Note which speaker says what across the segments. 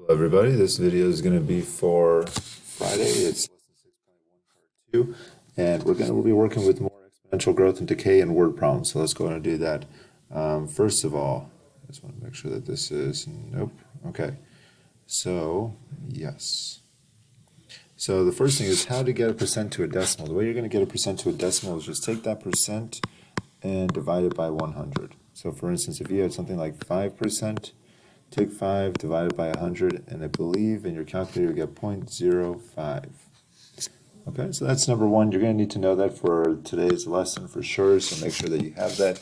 Speaker 1: Hello everybody, this video is going to be for Friday. It's lesson 6.1 part 2, and we'll be working with more exponential growth and decay and word problems. So let's go ahead and do that. First of all, I just want to make sure that this is, nope, okay. So, yes. So the first thing is how to get a percent to a decimal. The way you're going to get a percent to a decimal is just take that percent and divide it by 100. So for instance, if you had something like 5%, take 5 divided by 100, and I believe in your calculator you get 0.05. Okay, so that's number one. You're going to need to know that for today's lesson for sure, so make sure that you have that.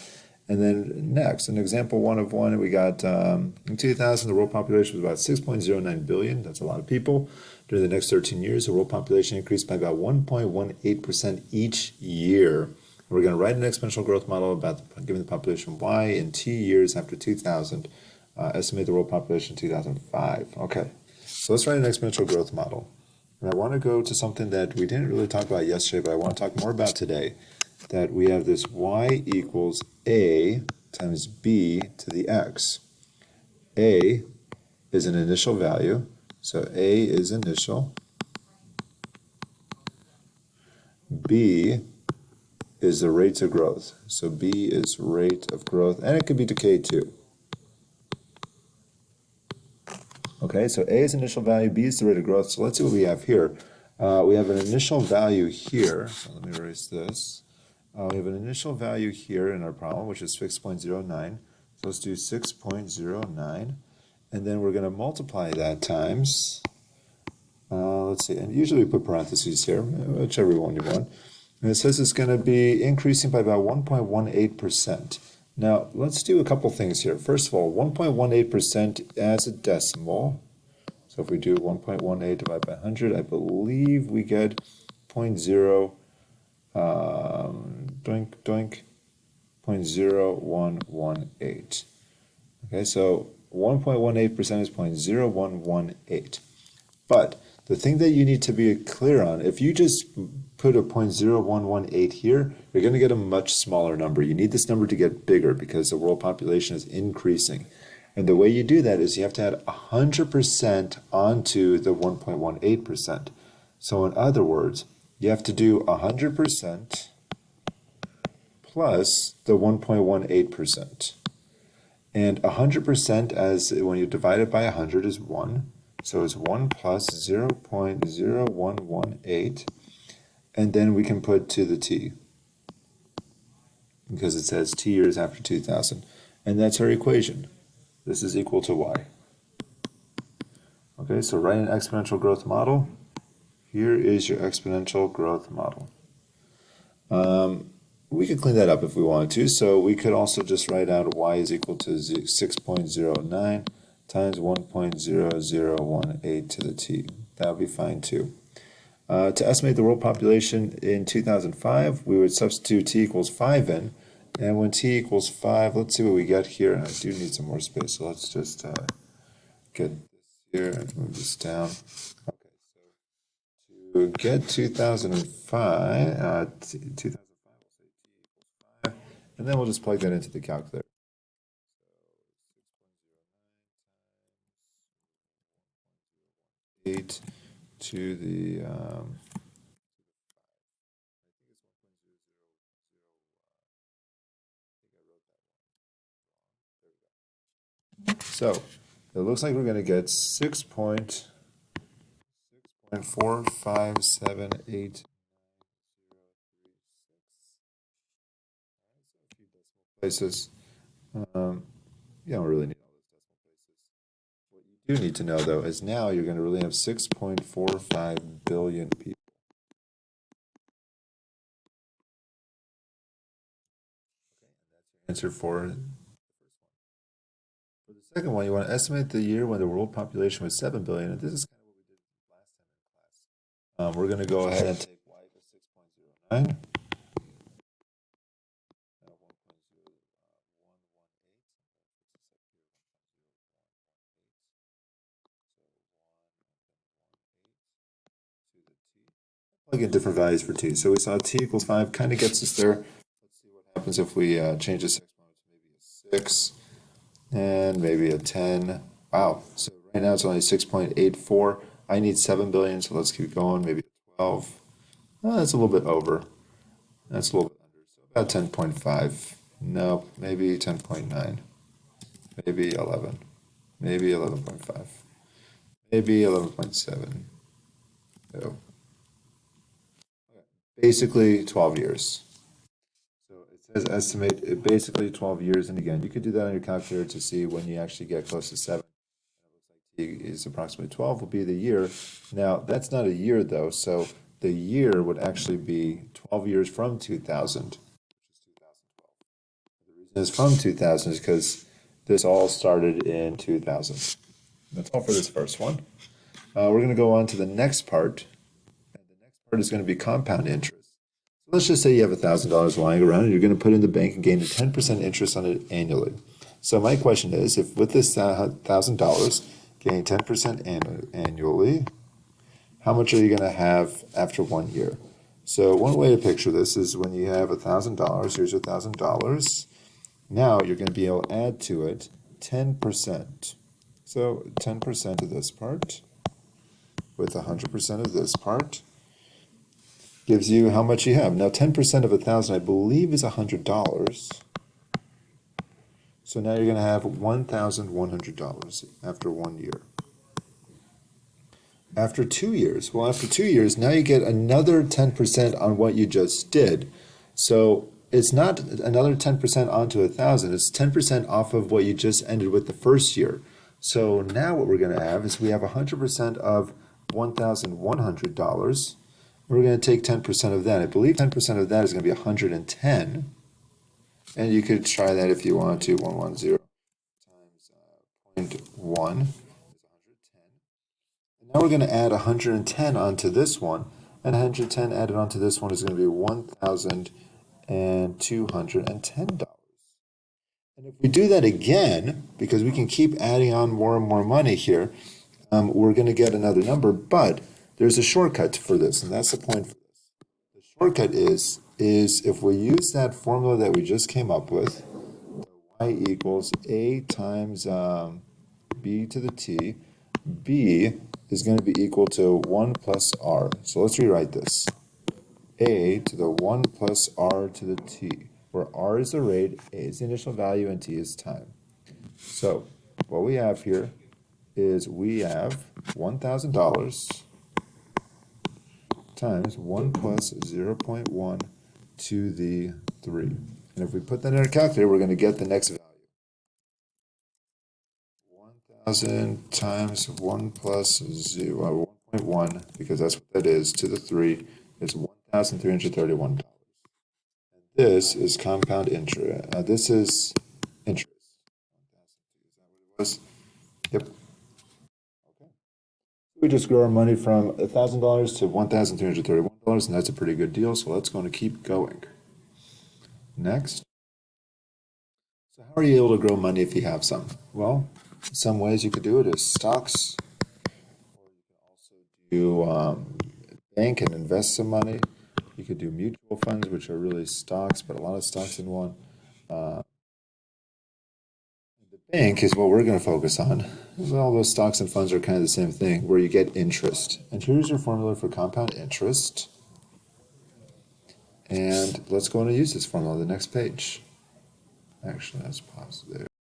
Speaker 1: And then next, in example 1 of 1, we got in 2000, the world population was about 6.09 billion. That's a lot of people. During the next 13 years, the world population increased by about 1.18% each year. We're going to write an exponential growth model about giving the population y in t years after 2000. Estimate the world population in 2005. Okay, so let's write an exponential growth model. And I want to go to something that we didn't really talk about yesterday, but I want to talk more about today. That we have this y equals a times b to the x. A is an initial value, so a is initial. B is the rate of growth, so b is rate of growth, and it could be decay too. Okay, so A is initial value, B is the rate of growth. So let's see what we have here. We have an initial value here. So let me erase this. We have an initial value here in our problem, which is 6.09. So let's do 6.09. And then we're going to multiply that times, let's see, and usually we put parentheses here, whichever one you want. And it says it's going to be increasing by about 1.18%. Now, let's do a couple things here. First of all, 1.18% as a decimal. So if we do 1.18 divided by 100, I believe we get 0.0, doink, doink, 0.0118. Okay, so 1.18% is 0.0118. But the thing that you need to be clear on, if you just put a 0.0118 here, you're going to get a much smaller number. You need this number to get bigger because the world population is increasing. And the way you do that is you have to add 100% onto the 1.18%. So in other words, you have to do 100% plus the 1.18%. And 100% as when you divide it by 100 is 1. So it's 1 plus 0.0118, and then we can put to the t, because it says t years after 2000. And that's our equation. This is equal to y. Okay, so write an exponential growth model. Here is your exponential growth model. We could clean that up if we wanted to. So we could also just write out y is equal to 6.09 times 1.0018 to the t. That would be fine too. To estimate the world population in 2005, we would substitute t equals 5 in. And when t equals 5, let's see what we get here. I do need some more space, so let's just get this here and move this down. Okay, so to get 2005, 2005, we'll say t equals 5, and then we'll just plug that into the calculator. So 8 to the so it looks like we're going to get 6.4578 places. You don't really need all those decimal places. What you do need to know, though, is now you're going to really have 6.45 billion people. Okay, and that's your answer for the first one. For the second one, you want to estimate the year when the world population was 7 billion, and this is kind of what we did last time in class. We're going to go ahead and take y equals 6.09. Plug in different values for t. So we saw t equals 5 kind of gets us there. Let's see what happens if we change this exponent to maybe a 6 and maybe a 10 Wow. So right now it's only 6.84. I need 7 billion, so let's keep going. Maybe 12. Oh, that's a little bit over. That's a little bit under. So about 10.5. No, maybe 10.9. Maybe 11. Maybe 11.5. Maybe 11.7. No. Basically 12 years. So it says estimate basically 12 years. And again, you could do that on your calculator to see when you actually get close to 7. T is approximately 12 will be the year. Now, that's not a year though. So the year would actually be 12 years from 2000, which is 2012. The reason it's from 2000 is because this all started in 2000. That's all for this first one. We're going to go on to the next part. And the next part is going to be compound interest. So let's just say you have $1,000 lying around and you're going to put it in the bank and gain a 10% interest on it annually. So my question is, if with this $1,000 getting 10% annually, how much are you going to have after 1 year? So one way to picture this is when you have $1,000, here's $1,000. Now you're going to be able to add to it 10%. So 10% of this part with 100% of this part gives you how much you have. Now 10% of 1,000 I believe is $100. So now you're going to have $1,100 after 1 year. After 2 years, well, after 2 years, now you get another 10% on what you just did. So it's not another 10% onto 1,000, it's 10% off of what you just ended with the first year. So now what we're going to have is we have 100% of $1,100. We're going to take 10% of that. I believe 10% of that is going to be 110. And you could try that if you want to. 110 times 0.1 is 110. And now we're going to add 110 onto this one. And 110 added onto this one is going to be $1,210. And if we do that again, because we can keep adding on more and more money here, we're going to get another number. But there's a shortcut for this, and that's the point for this. The shortcut is if we use that formula that we just came up with, y equals a times b to the t, b is going to be equal to 1 plus r. So let's rewrite this. A to the 1 plus r to the t, where r is the rate, a is the initial value, and t is time. So what we have here is we have $1,000 times 1 plus 0.1 to the 3. And if we put that in our calculator, we're going to get the next value. 1,000 times 1 plus 1.1, because that's what that is, to the 3, is $1,331. And this is compound interest. This is interest. Is that what it was? Yep. Okay. We just grew our money from $1,000 to $1,331, and that's a pretty good deal, so let's go and keep going. Next. So how are you able to grow money if you have some? Well, some ways you could do it is stocks, or you can also do bank and invest some money. You could do mutual funds, which are really stocks, but a lot of stocks in one. The bank is what we're going to focus on. All those stocks and funds are kind of the same thing, where you get interest. And here's your formula for compound interest. And let's go and use this formula on the next page. Actually, let's pause there.